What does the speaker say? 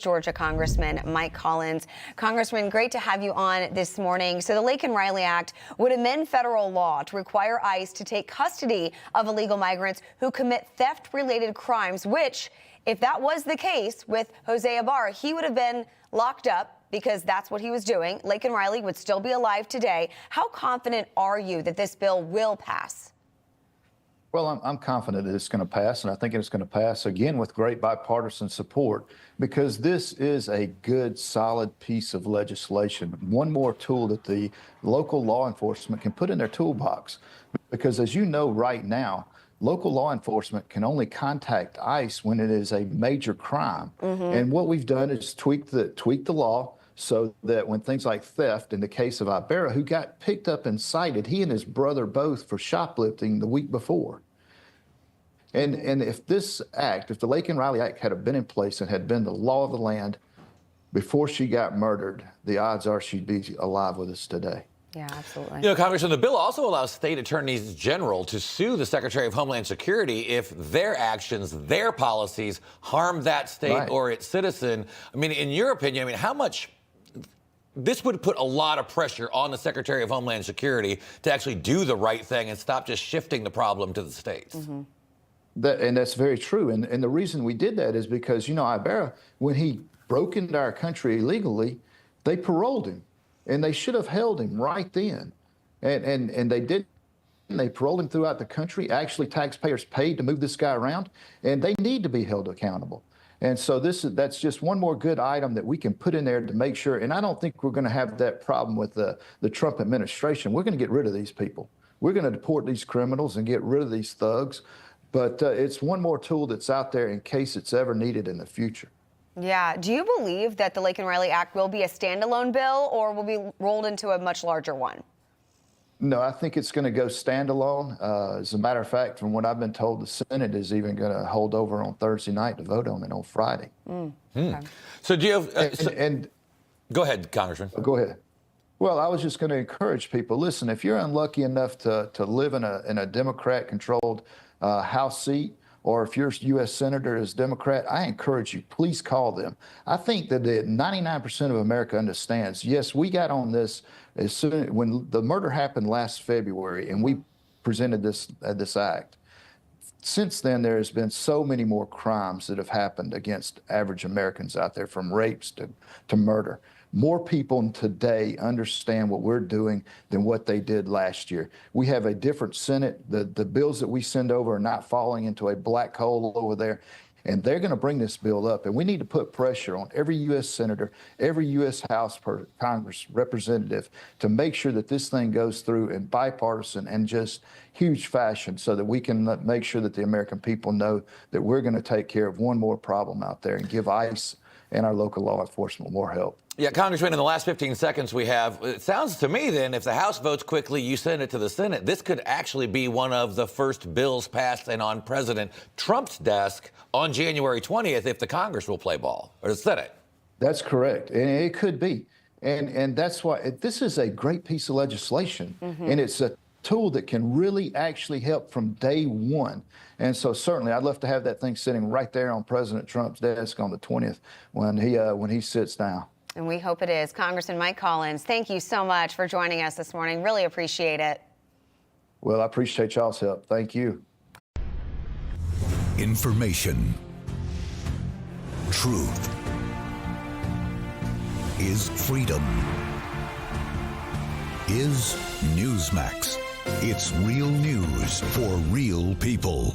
Georgia Congressman Mike Collins. Congressman, great to have you on this morning. So the Laken Riley Act would amend federal law to require ICE to take custody of illegal migrants who commit theft-related crimes, which, if that was the case with Jose Ibarra, he would have been locked up because that's what he was doing. Laken Riley would still be alive today. How confident are you that this bill will pass? Well, I'm confident that it's going to pass, and I think it's going to pass, again, with great bipartisan support, because this is a good, solid piece of legislation. One more tool that the local law enforcement can put in their toolbox, because as you know right now, local law enforcement can only contact ICE when it is a major crime. And what we've done is tweak the law so that when things like theft, in the case of Ibarra, who got picked up and cited, he and his brother both, for shoplifting the week before. And if this act, if the Laken Riley Act had been in place and had been the law of the land before she got murdered, the odds are she'd be alive with us today. Yeah, absolutely. You know, Congressman, the bill also allows state attorneys general to sue the Secretary of Homeland Security if their actions, their policies harm that state or its citizen. I mean, in your opinion, how much this would put a lot of pressure on the Secretary of Homeland Security to actually do the right thing and stop just shifting the problem to the states? And that's very true. And the reason we did that is because, you know, Ibarra, when he broke into our country illegally, they paroled him. And they should have held him right then. And they didn't. They paroled him throughout the country. Actually, taxpayers paid to move this guy around, and they need to be held accountable. And so that's just one more good item that we can put in there to make sure. And I don't think we're going to have that problem with the Trump administration. We're going to get rid of these people. We're going to deport these criminals and get rid of these thugs. But it's one more tool that's out there in case it's ever needed in the future. Yeah. Do you believe that the Laken Riley Act will be a standalone bill or will be rolled into a much larger one? No, I think it's going to go standalone. As a matter of fact, from what I've been told, the Senate is even going to hold over on Thursday night to vote on it on Friday. Okay. So do you have... go ahead, Congressman. Go ahead. Well, I was just going to encourage people, listen, if you're unlucky enough to live in a Democrat-controlled House seat, or if your U.S. Senator is Democrat, I encourage you, please call them. I think that 99% of America understands, yes, we got on this as soon when the murder happened last February, and we presented this act. Since then, there has been so many more crimes that have happened against average Americans out there, from rapes to murder. More people today understand what we're doing than what they did last year. We have a different Senate. The bills that we send over are not falling into a black hole over there, and they're going to bring this bill up. And we need to put pressure on every U.S. Senator, every U.S. House Congress representative to make sure that this thing goes through in bipartisan and just huge fashion, so that we can make sure that the American people know that we're going to take care of one more problem out there and give ICE and our local law enforcement more help. Yeah, Congressman, in the last 15 seconds we have, it sounds to me then, if the House votes quickly, you send it to the Senate, this could actually be one of the first bills passed and on President Trump's desk on January 20th if the Congress will play ball, or the Senate. That's correct, and it could be. And that's why this is a great piece of legislation, and it's a tool that can really actually help from day one. And so certainly I'd love to have that thing sitting right there on President Trump's desk on the 20th when he sits down. And we hope it is. Congressman Mike Collins, thank you so much for joining us this morning. Really appreciate it. Well, I appreciate y'all's help. Thank you. Information. Truth is freedom. Is Newsmax. It's real news for real people.